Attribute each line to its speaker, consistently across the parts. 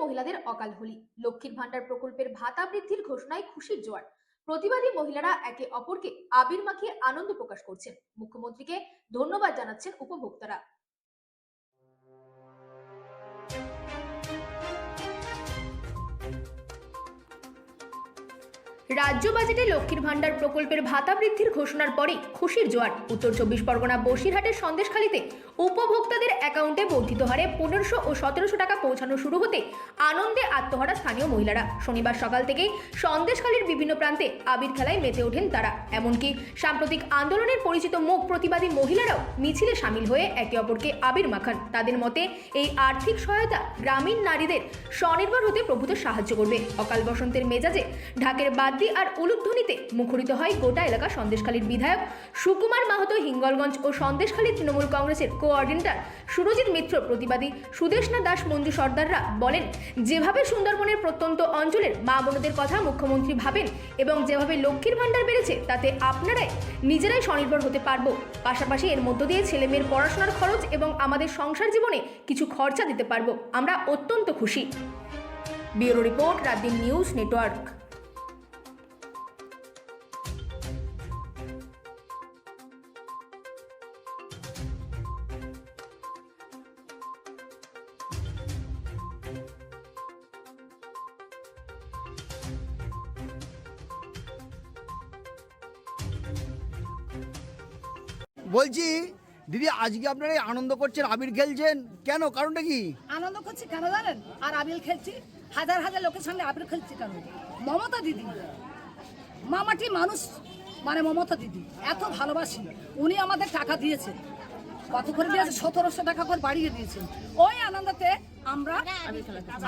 Speaker 1: মহিলাদের অকাল হোলি। লক্ষ্মীর ভান্ডার প্রকল্পের ভাতা বৃদ্ধির ঘোষণায় খুশির জোয়ার। প্রতিবাদী মহিলারা একে অপরকে আবির মাখিয়ে আনন্দ প্রকাশ করছেন। মুখ্যমন্ত্রীকে ধন্যবাদ জানাচ্ছেন উপভোক্তারা। রাজ্য বাজেটে লক্ষ্মীর ভান্ডার প্রকল্পের ভাতা বৃদ্ধির ঘোষণার পরে খুশির জোয়ার। উত্তর 24 পরগনা বসিরহাটের সন্দেশখালীতে উপভোক্তাদের অ্যাকাউন্টে বর্ধিত হারে 1500 ও 1700 টাকা পৌঁছানো শুরু হতে আনন্দে আত্মহারা স্থানীয় মহিলারা। শনিবার সকাল থেকেই সন্দেশখালীর বিভিন্ন প্রান্তে আবির খেলায় মেতে ওঠেন তারা। এমনকি সাম্প্রতিক আন্দোলনের পরিচিত মুখ প্রতিবাদী মহিলারাও মিছিলে সামিল হয়ে একে অপরকে আবির মাখান। তাদের মতে এই আর্থিক সহায়তা গ্রামীণ নারীদের স্বনির্ভর হতে প্রভূত সাহায্য করবে। অকাল বসন্তের মেজাজে ঢাকের বাদ্যি আর উলুধ্বনিতে মুখরিত হয় গোটা এলাকা। সন্দেশখালীর বিধায়ক সুকুমার মাহাতো, হিঙ্গলগঞ্জ ও সন্দেশখালী তৃণমূল কংগ্রেসের কোঅর্ডিনেটর সুরজিৎ মিত্র, প্রতিবাদী সুদেশনা দাস, মঞ্জু সর্দাররা বলেন, যেভাবে সুন্দরবনের প্রত্যন্ত অঞ্চলের মা বোনদের কথা মুখ্যমন্ত্রী ভাবেন এবং যেভাবে লক্ষ্মীর ভান্ডার বেড়েছে তাতে আপনারাই নিজেরাই স্বনির্ভর হতে পারবো। পাশাপাশি এর মধ্য দিয়ে ছেলে মেয়ের পড়াশোনার খরচ এবং আমাদের সংসার জীবনে কিছু খরচা দিতে পারবো। আমরা অত্যন্ত খুশি। Bureau report, রাতদিন news network.
Speaker 2: বলছি দিদি, আজকে আপনারা এই আনন্দ করছেন, আবির খেলছেন কেন? কারণটা কি?
Speaker 3: আনন্দ করছি কেন জানেন? আর আবির খেলছি, হাজার হাজার লোকের সঙ্গে আবির খেলছি কেন? মমতা দিদি, মামাটি মানুষ মানে মমতা দিদি এত ভালোবাসি। উনি আমাদের টাকা দিয়েছেন, কত করে দিয়েছে? 1700 টাকা করে বাড়িয়ে দিয়েছেন। ওই আনন্দতে আমরা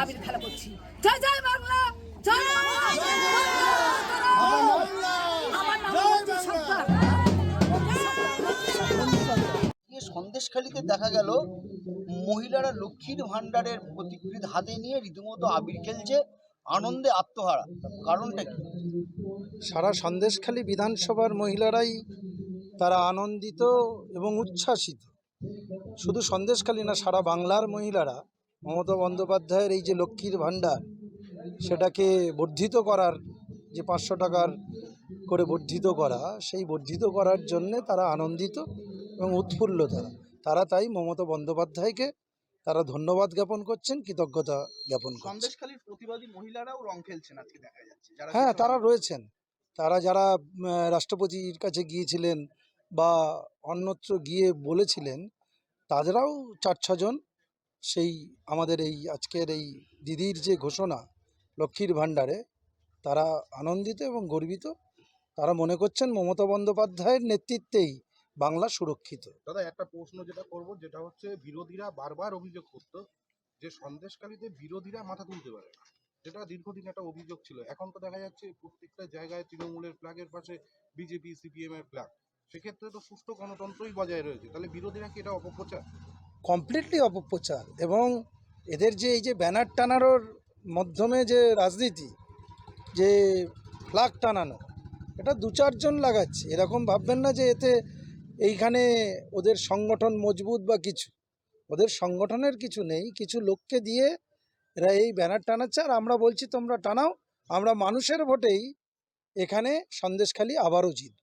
Speaker 3: আবির খেলা করছি। জয় জয় বাংলা, জয় বাংলা। আমার নাম মঞ্জু সরকার।
Speaker 2: সন্দেশখালীতে দেখা গেল মহিলারা লক্ষ্মীর ভান্ডারের প্রতিকৃতি হাতে নিয়ে রীতিমতো আবির খেলছে, আনন্দে আত্মহারা। কারণটা কি?
Speaker 4: সারা সন্দেশখালী বিধানসভার মহিলারাই তারা আনন্দিত এবং উচ্ছ্বাসিত। শুধু সন্দেশখালী না, সারা বাংলার মহিলারা মমতা বন্দ্যোপাধ্যায়ের এই যে লক্ষ্মীর ভান্ডার, সেটাকে বর্ধিত করার, যে 500 টাকার করে বর্ধিত করা, সেই বর্ধিত করার জন্যে তারা আনন্দিত এবং উৎফুল্ল। তারা তাই মমতা বন্দ্যোপাধ্যায়কে তারা ধন্যবাদ জ্ঞাপন করছেন, কৃতজ্ঞতা জ্ঞাপন করছেন।
Speaker 5: সন্দেশখালীর প্রতিবাদী মহিলারাও রং খেলছেন আজকে দেখা যাচ্ছে।
Speaker 4: হ্যাঁ, তারা রয়েছেন। তারা যারা রাষ্ট্রপতির কাছে গিয়েছিলেন বা অন্যত্র গিয়ে বলেছিলেন, তাদেরাও 4-6 জন সেই আমাদের এই আজকের এই দিদির যে ঘোষণা লক্ষ্মীর ভাণ্ডারে, তারা আনন্দিত এবং গর্বিত। তারা মনে করছেন মমতা বন্দ্যোপাধ্যায়ের নেতৃত্বেই বাংলা সুরক্ষিত।
Speaker 5: দাদা, একটা প্রশ্ন যেটা করব, যেটা হচ্ছে বিরোধীরা বারবার অভিযোগ করতো যে সন্দেশখালীতে বিরোধীরা মাথা তুলতে পারে না, যেটা দীর্ঘদিন একটা অভিযোগ ছিল। এখন তো দেখা যাচ্ছে প্রত্যেকটা জায়গায় তৃণমূলের ফ্ল্যাগের পাশে বিজেপি সিপিএম এর ফ্ল্যাগ। সেক্ষেত্রে তো সুষ্ঠু গণতন্ত্রই বজায় রয়েছে, তাহলে বিরোধীরা কি এটা অপপ্রচার?
Speaker 4: কমপ্লিটলি অপপ্রচার। এবং এদের যে এই যে ব্যানার টানানোর মাধ্যমে যে রাজনীতি, যে ফ্ল্যাগ টানানো, এটা 2-4 জন লাগাচ্ছে। এরকম ভাববেন না যে এতে এইখানে ওদের সংগঠন মজবুত বা কিছু। ওদের সংগঠনের কিছু নেই, কিছু লোককে দিয়ে এরা এই ব্যানার টানাচ্ছে। আর আমরা বলছি তোমরা টানাও, আমরা মানুষের ভোটেই এখানে সন্দেশখালী আবারও জিতব।